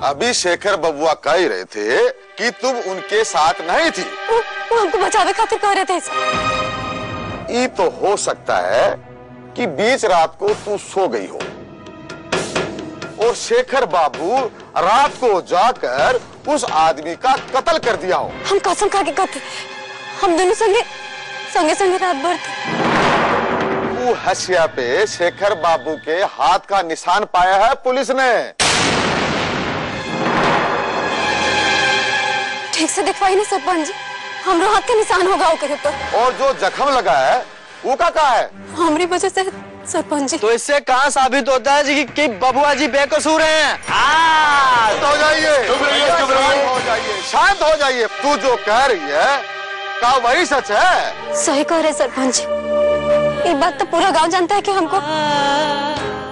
अभी शेखर बबुआ कह ही रहे थे कि तुम उनके साथ नहीं थी। वो हमको बचावे खातिर कह रहे थे। ये तो हो सकता है कि बीच रात को तू सो गई हो और शेखर बाबू रात को जाकर उस आदमी का कत्ल कर दिया हो। हम कसम खा के कहते, हम दोनों संगे संगे संगे रात भर थे। वो हसिया पे शेखर बाबू के हाथ का निशान पाया है पुलिस ने। ठीक से दिखवाई नहीं सरपंच जी, हमरो हाथ का निशान होगा ओकरे पर। और जो जख्म लगा है वो का है? हमारी वजह से सरपंच जी। तो इससे कहाँ साबित होता है कि बबुआ जी बेकसूर हैं? हो जाइए, शांत हो जाइए। तू जो कह रही है क्या वही सच है? सही कह रहे सरपंच जी। ये बात तो पूरा गांव जानता है कि हमको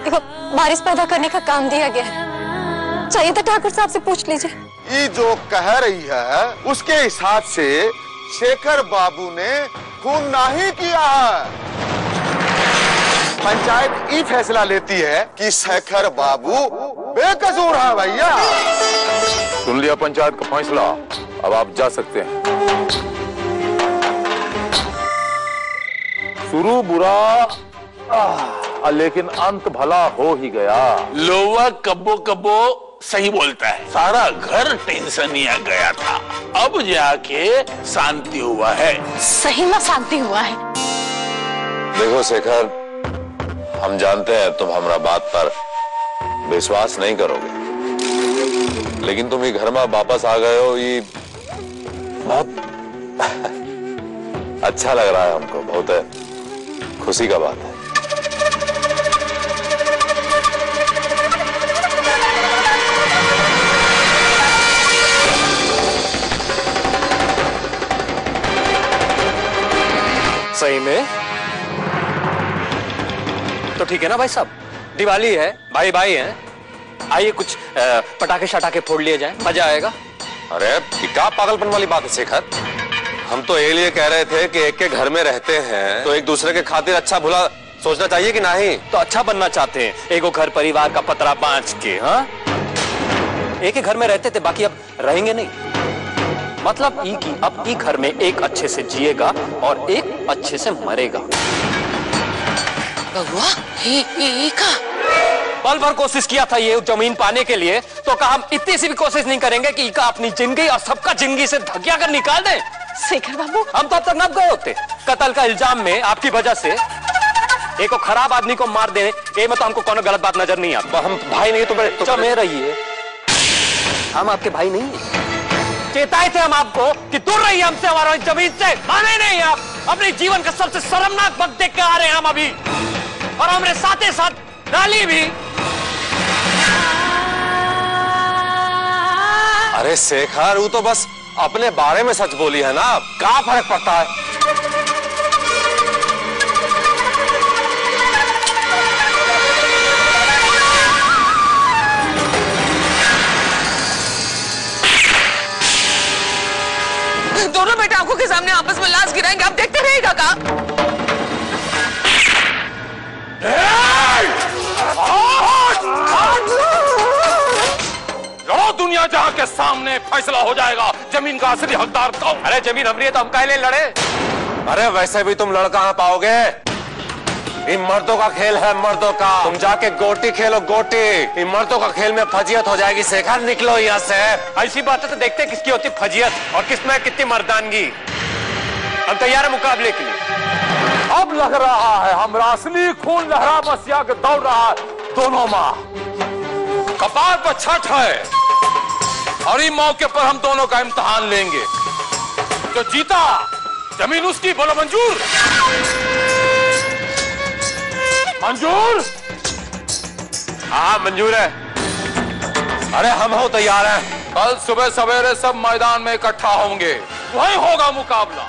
देखो बारिश पैदा करने का काम दिया गया है। चाहिए तो ठाकुर साहब से पूछ लीजिए। ये जो कह रही है उसके हिसाब से शेखर बाबू ने खून नहीं किया है। पंचायत ये फैसला लेती है कि शेखर बाबू बेकसूर है। भैया सुन लिया पंचायत का फैसला, अब आप जा सकते हैं। शुरू बुरा लेकिन अंत भला हो ही गया। लोवा कब्बो कब्बो सही बोलता है। सारा घर टेंशन ही आ गया था, अब जाके शांति हुआ है। सही में शांति हुआ है। देखो शेखर, हम जानते हैं तुम हमारा बात पर विश्वास नहीं करोगे, लेकिन तुम ये घर में वापस आ गए हो, ये बहुत अच्छा लग रहा है हमको, बहुत खुशी का बात है। सही में तो ठीक है ना भाई साहब, दिवाली है, भाई भाई हैं, आइए कुछ पटाखे शटाखे फोड़ लिए जाए, मजा आएगा। अरे क्या पागलपन वाली बात है शेखर, हम तो ये लिए कह रहे थे कि एक के घर में रहते हैं तो एक दूसरे के खातिर अच्छा भला सोचना चाहिए कि नहीं? तो अच्छा बनना चाहते हैं, एगो घर परिवार का पतरा बांच के। हाँ, एक ही घर में रहते थे, बाकी अब रहेंगे नहीं। मतलब ई की अब ई घर में एक अच्छे से जिएगा और एक अच्छे से मरेगा। बबुआ ये का पल भर कोशिश किया था ये जमीन पाने के लिए, तो कहा हम इतनी सी भी कोशिश नहीं करेंगे कि इका अपनी जिंदगी और सबका जिंदगी से धकिया कर निकाल दें। शेखर बाबू, हम तो अब तक नब गए होते। कत्ल का इल्जाम में आपकी वजह से एक खराब आदमी को मार देने ये में तो हमको कोनो गलत बात नजर नहीं आता। हम भाई नहीं तो चुप रहिए, हम आपके भाई नहीं है। चेताए थे हम आपको कि दूर रहिए हमसे, हमारा जमीन से। माने नहीं आप, अपने जीवन का सबसे शर्मनाक वक्त देख के आ रहे हैं हम अभी, और हमारे साथ ही साथ डाली भी। अरे शेखर, वो तो बस अपने बारे में सच बोली है ना, क्या फर्क पड़ता है? दोनों बेटे आंखों के सामने आपस में लाश गिराएंगे, आप देखते रहिएगा का? लड़ो, दुनिया जहां के सामने फैसला हो जाएगा जमीन का असली हकदार कौन। अरे जमीन हमारी है तो हम काहे लिए लड़े? अरे वैसे भी तुम लड़ कहां पाओगे, ये मर्दों का खेल है, मर्दों का। तुम जाके गोटी खेलो, गोटी। ये मर्दों का खेल में फजीयत हो जाएगी। शेखर निकलो यहाँ से। ऐसी बातें तो देखते किसकी होती फजीयत और किसमें कितनी मर्दानगी। हम तैयार है मुकाबले के लिए। अब लग रहा है हमारा असली खून लहरा मसिया के दौड़ रहा है दोनों माँ। कपार पर छठ है और इस मौके पर हम दोनों का इम्तिहान लेंगे। जो जीता जमीन उसकी, बोलो मंजूर? मंजूर? हाँ मंजूर है। अरे हम हो तैयार हैं। कल सुबह सवेरे सब मैदान में इकट्ठा होंगे, वहीं होगा मुकाबला।